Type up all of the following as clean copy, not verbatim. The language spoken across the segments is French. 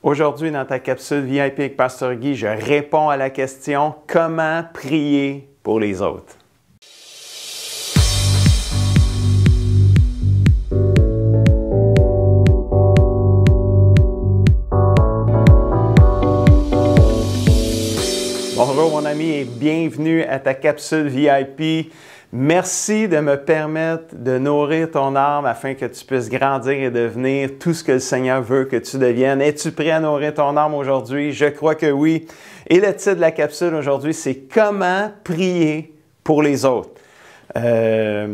Aujourd'hui, dans ta capsule VIP avec Pasteur Guy, je réponds à la question « Comment prier pour les autres? » Bonjour mon ami et bienvenue à ta capsule VIP. Merci de me permettre de nourrir ton âme afin que tu puisses grandir et devenir tout ce que le Seigneur veut que tu deviennes. Es-tu prêt à nourrir ton âme aujourd'hui? Je crois que oui. Et le titre de la capsule aujourd'hui, c'est « Comment prier pour les autres ».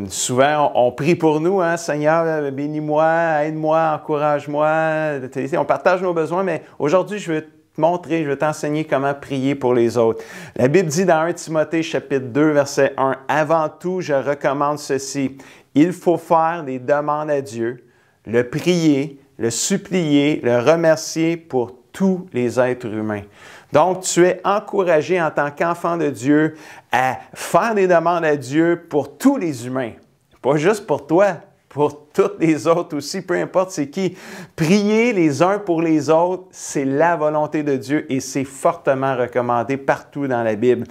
Souvent, on prie pour nous, hein? Seigneur, bénis-moi, aide-moi, encourage-moi. On partage nos besoins, mais aujourd'hui, je veux je vais t'enseigner comment prier pour les autres. La Bible dit dans 1 Timothée chapitre 2, verset 1, « Avant tout, je recommande ceci. Il faut faire des demandes à Dieu, le prier, le supplier, le remercier pour tous les êtres humains. » Donc, tu es encouragé en tant qu'enfant de Dieu à faire des demandes à Dieu pour tous les humains. Pas juste pour toi, pour toutes les autres aussi, peu importe c'est qui. Prier les uns pour les autres, c'est la volonté de Dieu et c'est fortement recommandé partout dans la Bible.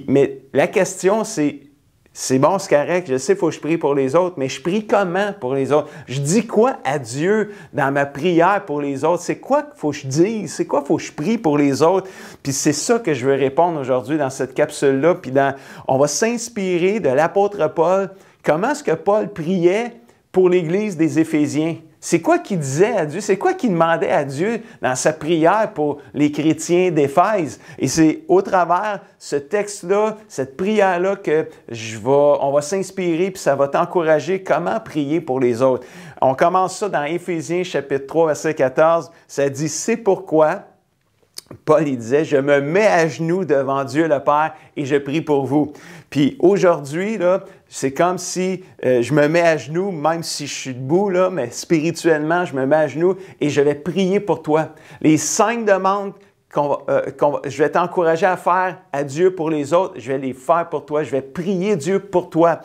Mais la question, c'est bon, c'est correct, je sais, il faut que je prie pour les autres, mais je prie comment pour les autres? Je dis quoi à Dieu dans ma prière pour les autres? C'est quoi qu'il faut que je dise? C'est quoi qu'il faut que je prie pour les autres? Puis c'est ça que je veux répondre aujourd'hui dans cette capsule-là. Puis on va s'inspirer de l'apôtre Paul. Comment est-ce que Paul priait pour l'Église des Éphésiens? C'est quoi qu'il disait à Dieu? C'est quoi qu'il demandait à Dieu dans sa prière pour les chrétiens d'Éphèse? Et c'est au travers ce texte-là, cette prière-là que on va s'inspirer puis ça va t'encourager comment prier pour les autres. On commence ça dans Éphésiens chapitre 3, verset 14. Ça dit « C'est pourquoi » Paul, il disait, « Je me mets à genoux devant Dieu le Père et je prie pour vous. » Puis aujourd'hui, là, c'est comme si je me mets à genoux, même si je suis debout, là, mais spirituellement, je me mets à genoux et je vais prier pour toi. Les 5 demandes je vais t'encourager à faire à Dieu pour les autres, je vais les faire pour toi. Je vais prier Dieu pour toi.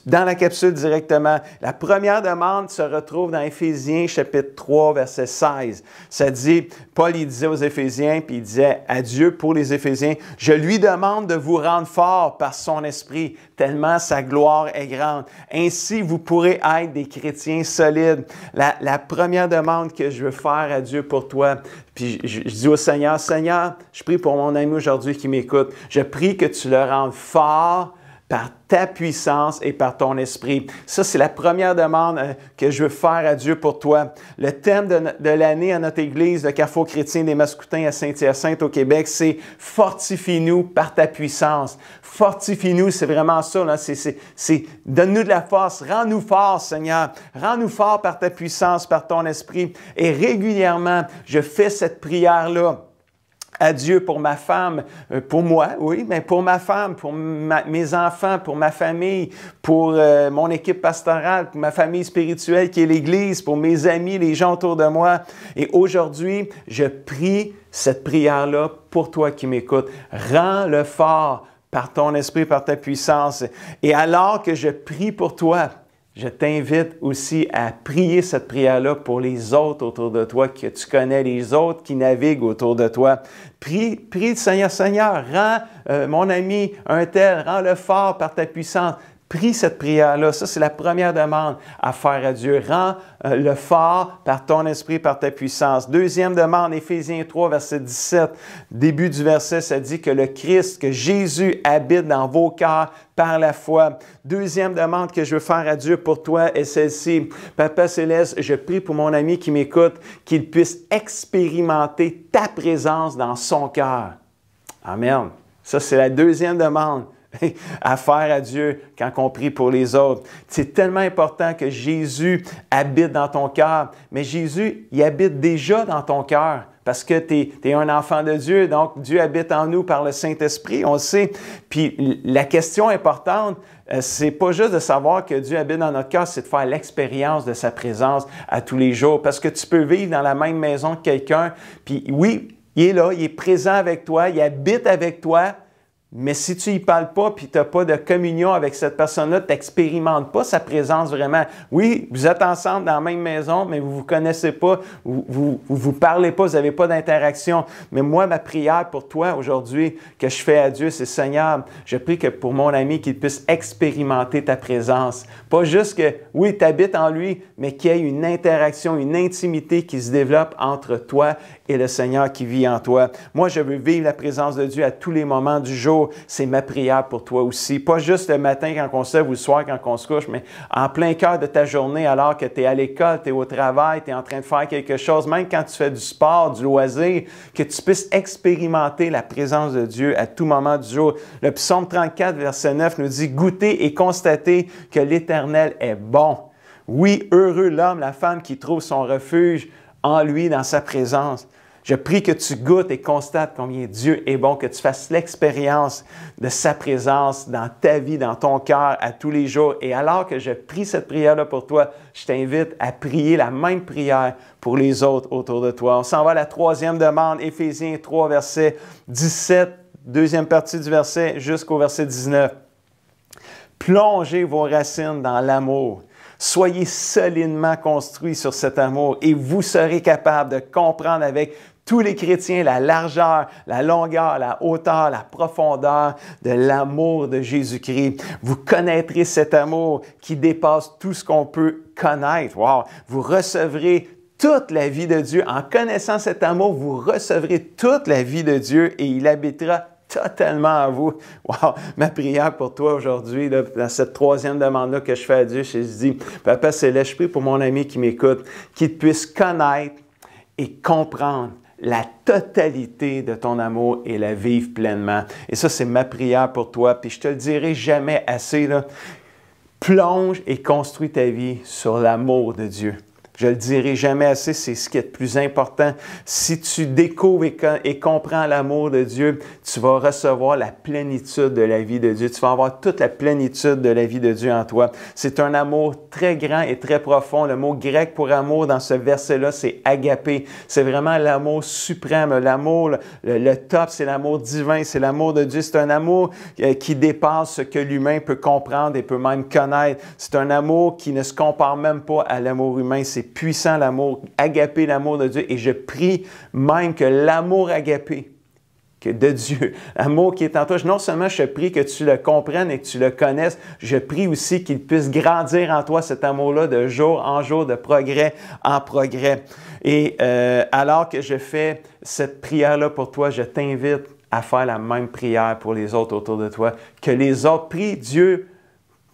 Dans la capsule directement. La première demande se retrouve dans Éphésiens chapitre 3, verset 16. Ça dit, Paul il disait aux Éphésiens, puis il disait à Dieu pour les Éphésiens, « Je lui demande de vous rendre fort par son esprit, tellement sa gloire est grande. Ainsi, vous pourrez être des chrétiens solides. » La première demande que je veux faire à Dieu pour toi, puis je dis au Seigneur, « Seigneur, je prie pour mon ami aujourd'hui qui m'écoute. Je prie que tu le rendes fort par ta puissance et par ton esprit. » Ça, c'est la première demande que je veux faire à Dieu pour toi. Le thème de l'année à notre Église, le Carrefour chrétien des Mascoutins à Saint-Hyacinthe au Québec, c'est « Fortifie-nous par ta puissance ». Fortifie-nous, c'est vraiment ça. C'est donne-nous de la force, rends-nous forts, Seigneur. Rends-nous forts par ta puissance, par ton esprit. Et régulièrement, je fais cette prière-là à Dieu pour ma femme, pour moi, oui, mais pour ma femme, pour mes enfants, pour ma famille, pour mon équipe pastorale, pour ma famille spirituelle qui est l'Église, pour mes amis, les gens autour de moi. Et aujourd'hui, je prie cette prière-là pour toi qui m'écoutes. Rends-le fort par ton esprit, par ta puissance. Et alors que je prie pour toi, je t'invite aussi à prier cette prière-là pour les autres autour de toi que tu connais, les autres qui naviguent autour de toi. Prie le Seigneur, « Seigneur, rends mon ami un tel, rends-le fort par ta puissance. » Prie cette prière-là. Ça, c'est la première demande à faire à Dieu. Rends-le fort par ton esprit, par ta puissance. Deuxième demande, Éphésiens 3, verset 17. Début du verset, ça dit que le Christ, que Jésus habite dans vos cœurs par la foi. Deuxième demande que je veux faire à Dieu pour toi est celle-ci. Papa Céleste, je prie pour mon ami qui m'écoute, qu'il puisse expérimenter ta présence dans son cœur. Amen. Ça, c'est la deuxième demande à faire à Dieu quand on prie pour les autres. C'est tellement important que Jésus habite dans ton cœur. Mais Jésus, il habite déjà dans ton cœur parce que tu es un enfant de Dieu. Donc, Dieu habite en nous par le Saint-Esprit, on le sait. Puis la question importante, c'est pas juste de savoir que Dieu habite dans notre cœur, c'est de faire l'expérience de sa présence à tous les jours. Parce que tu peux vivre dans la même maison que quelqu'un, puis oui, il est là, il est présent avec toi, il habite avec toi, Mais si tu n'y parles pas puis tu n'as pas de communion avec cette personne-là, tu n'expérimentes pas sa présence vraiment. Oui, vous êtes ensemble dans la même maison, mais vous ne vous connaissez pas, vous parlez pas, vous n'avez pas d'interaction. Mais moi, ma prière pour toi aujourd'hui que je fais à Dieu, c'est Seigneur, je prie que pour mon ami qu'il puisse expérimenter ta présence. Pas juste que, oui, tu habites en lui, mais qu'il y ait une interaction, une intimité qui se développe entre toi et le Seigneur qui vit en toi. Moi, je veux vivre la présence de Dieu à tous les moments du jour. C'est ma prière pour toi aussi. Pas juste le matin quand on se lève ou le soir quand on se couche, mais en plein cœur de ta journée alors que tu es à l'école, tu es au travail, tu es en train de faire quelque chose, même quand tu fais du sport, du loisir, que tu puisses expérimenter la présence de Dieu à tout moment du jour. Le psaume 34, verset 9 nous dit « Goûtez et constatez que l'Éternel est bon. Oui, heureux l'homme, la femme qui trouve son refuge en lui, dans sa présence. » Je prie que tu goûtes et constates combien Dieu est bon, que tu fasses l'expérience de sa présence dans ta vie, dans ton cœur, à tous les jours. Et alors que je prie cette prière-là pour toi, je t'invite à prier la même prière pour les autres autour de toi. On s'en va à la troisième demande, Éphésiens 3, verset 17, deuxième partie du verset, jusqu'au verset 19. Plongez vos racines dans l'amour. Soyez solidement construits sur cet amour et vous serez capable de comprendre avec tous les chrétiens la largeur, la longueur, la hauteur, la profondeur de l'amour de Jésus-Christ. Vous connaîtrez cet amour qui dépasse tout ce qu'on peut connaître. Wow! Vous recevrez toute la vie de Dieu. En connaissant cet amour, vous recevrez toute la vie de Dieu et il habitera totalement en vous. Wow! Ma prière pour toi aujourd'hui, dans cette troisième demande-là que je fais à Dieu, je dis, Papa Céleste, je prie pour mon ami qui m'écoute, qu'il puisse connaître et comprendre la totalité de ton amour et la vivre pleinement. Et ça, c'est ma prière pour toi. Puis je te le dirai jamais assez, là. Plonge et construis ta vie sur l'amour de Dieu. Je le dirai jamais assez, c'est ce qui est le plus important. Si tu découvres et comprends l'amour de Dieu, tu vas recevoir la plénitude de la vie de Dieu. Tu vas avoir toute la plénitude de la vie de Dieu en toi. C'est un amour très grand et très profond. Le mot grec pour amour dans ce verset-là, c'est agapé. C'est vraiment l'amour suprême. L'amour, le top, c'est l'amour divin, c'est l'amour de Dieu. C'est un amour qui dépasse ce que l'humain peut comprendre et peut même connaître. C'est un amour qui ne se compare même pas à l'amour humain. C'est puissant l'amour, agapé, l'amour de Dieu. Et je prie même que l'amour agapé de Dieu, l'amour qui est en toi, non seulement je prie que tu le comprennes et que tu le connaisses, je prie aussi qu'il puisse grandir en toi cet amour-là de jour en jour, de progrès en progrès. Et alors que je fais cette prière-là pour toi, je t'invite à faire la même prière pour les autres autour de toi, que les autres prient Dieu.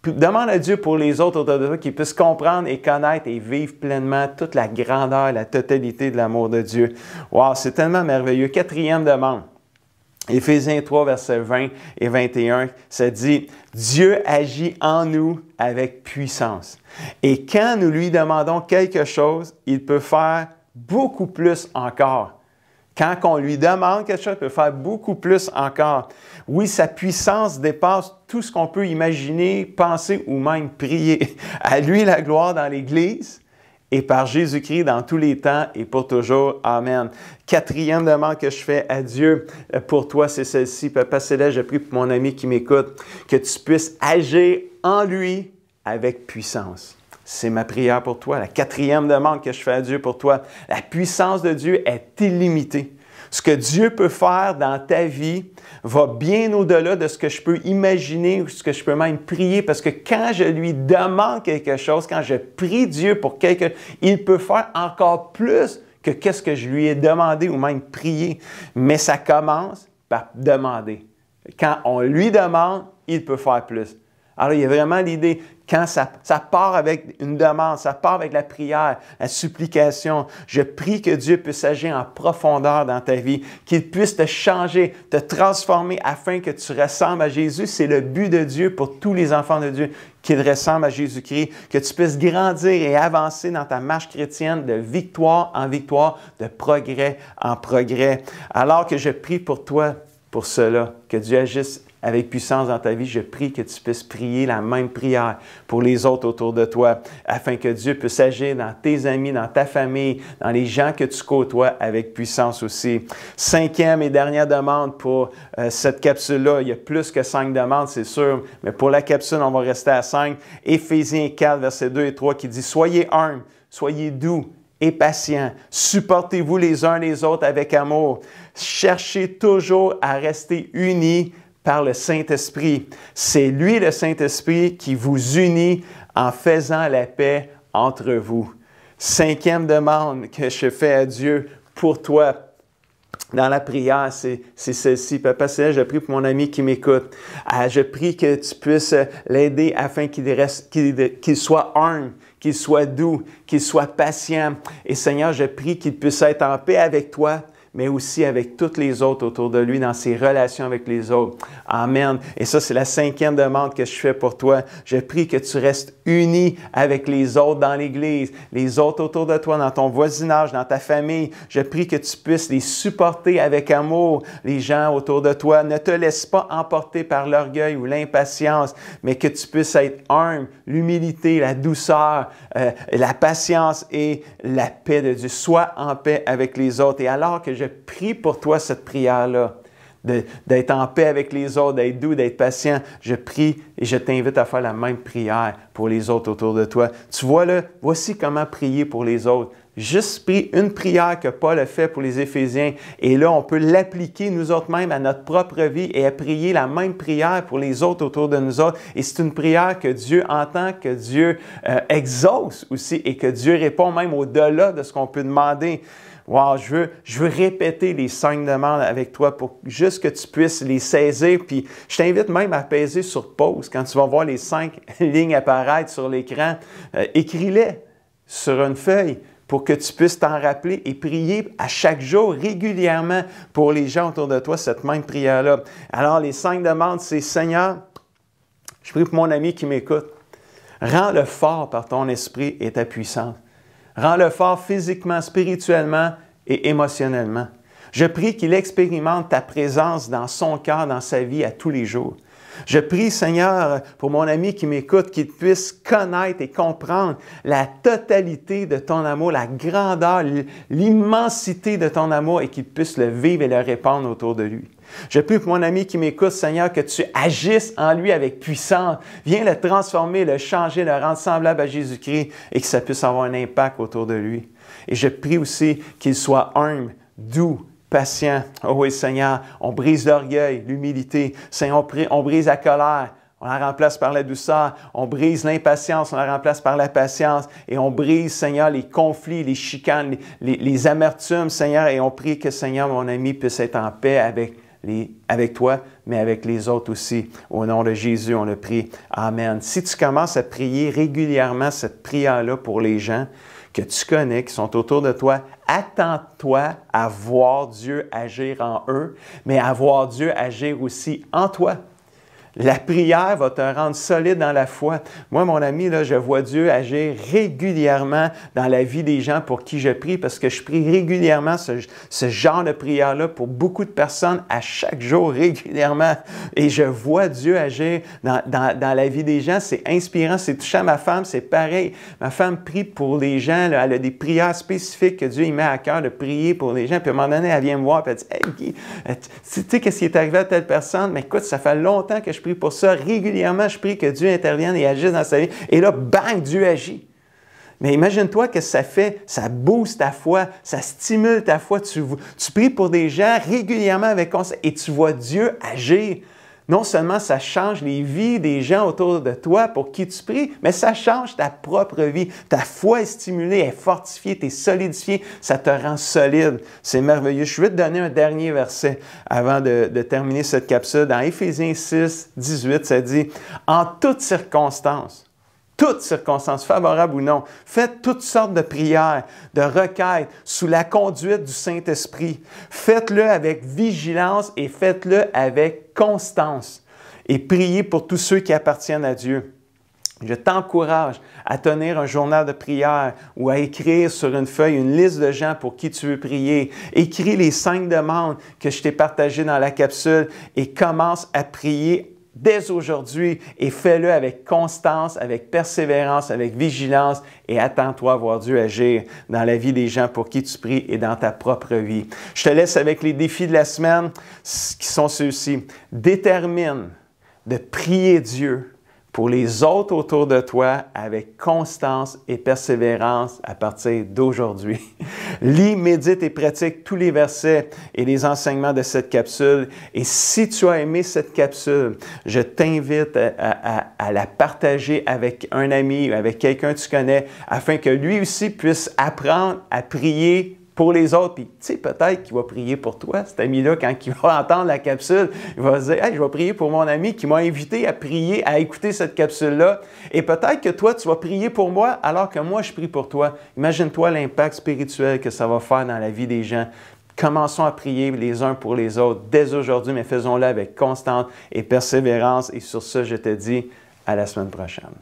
Demande à Dieu pour les autres autour de toi qu'ils puissent comprendre et connaître et vivre pleinement toute la grandeur, la totalité de l'amour de Dieu. Wow, c'est tellement merveilleux. Quatrième demande. Éphésiens 3, versets 20 et 21, ça dit « Dieu agit en nous avec puissance. Et quand nous lui demandons quelque chose, il peut faire beaucoup plus encore. » Quand on lui demande quelque chose, il peut faire beaucoup plus encore. Oui, sa puissance dépasse tout ce qu'on peut imaginer, penser ou même prier. À lui la gloire dans l'Église et par Jésus-Christ dans tous les temps et pour toujours. Amen. Quatrième demande que je fais à Dieu pour toi, c'est celle-ci. Papa Céleste, je prie pour mon ami qui m'écoute, que tu puisses agir en lui avec puissance. C'est ma prière pour toi. La quatrième demande que je fais à Dieu pour toi. La puissance de Dieu est illimitée. Ce que Dieu peut faire dans ta vie va bien au-delà de ce que je peux imaginer ou ce que je peux même prier. Parce que quand je lui demande quelque chose, quand je prie Dieu pour quelque chose, il peut faire encore plus que qu'est-ce que je lui ai demandé ou même prié. Mais ça commence par demander. Quand on lui demande, il peut faire plus. Alors, il y a vraiment l'idée, quand ça part avec une demande, ça part avec la prière, la supplication. Je prie que Dieu puisse agir en profondeur dans ta vie, qu'il puisse te changer, te transformer afin que tu ressembles à Jésus. C'est le but de Dieu pour tous les enfants de Dieu, qu'ils ressemblent à Jésus-Christ, que tu puisses grandir et avancer dans ta marche chrétienne de victoire en victoire, de progrès en progrès. Alors que je prie pour toi, pour cela, que Dieu agisse avec puissance dans ta vie, je prie que tu puisses prier la même prière pour les autres autour de toi, afin que Dieu puisse agir dans tes amis, dans ta famille, dans les gens que tu côtoies avec puissance aussi. Cinquième et dernière demande pour cette capsule-là. Il y a plus que 5 demandes, c'est sûr, mais pour la capsule, on va rester à 5. Éphésiens 4, versets 2 et 3 qui dit « Soyez humbles, soyez doux et patients, supportez-vous les uns les autres avec amour. Cherchez toujours à rester unis par le Saint-Esprit. C'est lui, le Saint-Esprit, qui vous unit en faisant la paix entre vous. » Cinquième demande que je fais à Dieu pour toi dans la prière, c'est celle-ci. Papa Céleste, je prie pour mon ami qui m'écoute. Je prie que tu puisses l'aider afin qu'il soit humble, qu'il soit doux, qu'il soit patient. Et Seigneur, je prie qu'il puisse être en paix avec toi, mais aussi avec toutes les autres autour de lui, dans ses relations avec les autres. Amen. Et ça, c'est la cinquième demande que je fais pour toi. Je prie que tu restes uni avec les autres dans l'Église, les autres autour de toi, dans ton voisinage, dans ta famille. Je prie que tu puisses les supporter avec amour, les gens autour de toi. Ne te laisse pas emporter par l'orgueil ou l'impatience, mais que tu puisses être humble, l'humilité, la douceur, la patience et la paix de Dieu. Sois en paix avec les autres. Et alors que je prie pour toi cette prière-là, d'être en paix avec les autres, d'être doux, d'être patient, je prie et je t'invite à faire la même prière pour les autres autour de toi. Tu vois là, voici comment prier pour les autres. Juste pris une prière que Paul a fait pour les Éphésiens. Et là, on peut l'appliquer nous autres mêmes à notre propre vie et à prier la même prière pour les autres autour de nous autres. Et c'est une prière que Dieu entend, que Dieu exauce aussi et que Dieu répond même au-delà de ce qu'on peut demander. Wow, je veux répéter les 5 demandes avec toi pour juste que tu puisses les saisir. Puis je t'invite même à peser sur pause quand tu vas voir les 5 lignes apparaître sur l'écran. Écris-les sur une feuille pour que tu puisses t'en rappeler et prier à chaque jour régulièrement pour les gens autour de toi cette même prière-là. Alors, les 5 demandes, c'est « Seigneur, je prie pour mon ami qui m'écoute. Rends-le fort par ton esprit et ta puissance. Rends-le fort physiquement, spirituellement et émotionnellement. Je prie qu'il expérimente ta présence dans son cœur, dans sa vie à tous les jours. Je prie, Seigneur, pour mon ami qui m'écoute, qu'il puisse connaître et comprendre la totalité de ton amour, la grandeur, l'immensité de ton amour et qu'il puisse le vivre et le répandre autour de lui. Je prie pour mon ami qui m'écoute, Seigneur, que tu agisses en lui avec puissance. Viens le transformer, le changer, le rendre semblable à Jésus-Christ et que ça puisse avoir un impact autour de lui. Et je prie aussi qu'il soit humble, doux, patient. Oh oui, Seigneur, on brise l'orgueil, l'humilité. Seigneur, on brise la colère. On la remplace par la douceur. On brise l'impatience. On la remplace par la patience. Et on brise, Seigneur, les conflits, les chicanes, les amertumes, Seigneur. Et on prie que, Seigneur, mon ami puisse être en paix avec toi, mais avec les autres aussi. Au nom de Jésus, on le prie. Amen. Si tu commences à prier régulièrement cette prière-là pour les gens que tu connais, qui sont autour de toi, attends-toi à voir Dieu agir en eux, mais à voir Dieu agir aussi en toi. La prière va te rendre solide dans la foi. Moi, mon ami, là, je vois Dieu agir régulièrement dans la vie des gens pour qui je prie, parce que je prie régulièrement ce genre de prière-là pour beaucoup de personnes à chaque jour, régulièrement. Et je vois Dieu agir dans la vie des gens. C'est inspirant, c'est touchant. Ma femme, c'est pareil. Ma femme prie pour les gens. Là, elle a des prières spécifiques que Dieu il met à cœur de prier pour les gens. Puis à un moment donné, elle vient me voir et elle dit « Hey, tu sais qu'est-ce qui est arrivé à telle personne? Mais écoute, ça fait longtemps que je prie pour ça. Régulièrement, je prie que Dieu intervienne et agisse dans sa vie. Et là, bang, Dieu agit. Mais imagine-toi que ça fait, ça booste ta foi, ça stimule ta foi. Tu pries pour des gens régulièrement avec conseil et tu vois Dieu agir. Non seulement ça change les vies des gens autour de toi pour qui tu pries, mais ça change ta propre vie. Ta foi est stimulée, est fortifiée, tu es solidifié, ça te rend solide. C'est merveilleux. Je vais te donner un dernier verset avant de terminer cette capsule. Dans Éphésiens 6, 18, ça dit « En toutes circonstances, favorables ou non, faites toutes sortes de prières, de requêtes sous la conduite du Saint-Esprit. Faites-le avec vigilance et faites-le avec constance. Et priez pour tous ceux qui appartiennent à Dieu. Je t'encourage à tenir un journal de prière ou à écrire sur une feuille une liste de gens pour qui tu veux prier. Écris les 5 demandes que je t'ai partagées dans la capsule et commence à prier dès aujourd'hui et fais-le avec constance, avec persévérance, avec vigilance et attends-toi à voir Dieu agir dans la vie des gens pour qui tu pries et dans ta propre vie. Je te laisse avec les défis de la semaine qui sont ceux-ci. Détermine de prier Dieu pour les autres autour de toi avec constance et persévérance à partir d'aujourd'hui. Lis, médite et pratique tous les versets et les enseignements de cette capsule. Et si tu as aimé cette capsule, je t'invite à la partager avec un ami, avec quelqu'un que tu connais, afin que lui aussi puisse apprendre à prier pour les autres. Puis, tu sais, peut-être qu'il va prier pour toi, cet ami-là, quand il va entendre la capsule, il va se dire « Hey, je vais prier pour mon ami qui m'a invité à prier, à écouter cette capsule-là. Et peut-être que toi, tu vas prier pour moi alors que moi, je prie pour toi. » Imagine-toi l'impact spirituel que ça va faire dans la vie des gens. Commençons à prier les uns pour les autres dès aujourd'hui, mais faisons-le avec constance et persévérance. Et sur ce, je te dis à la semaine prochaine.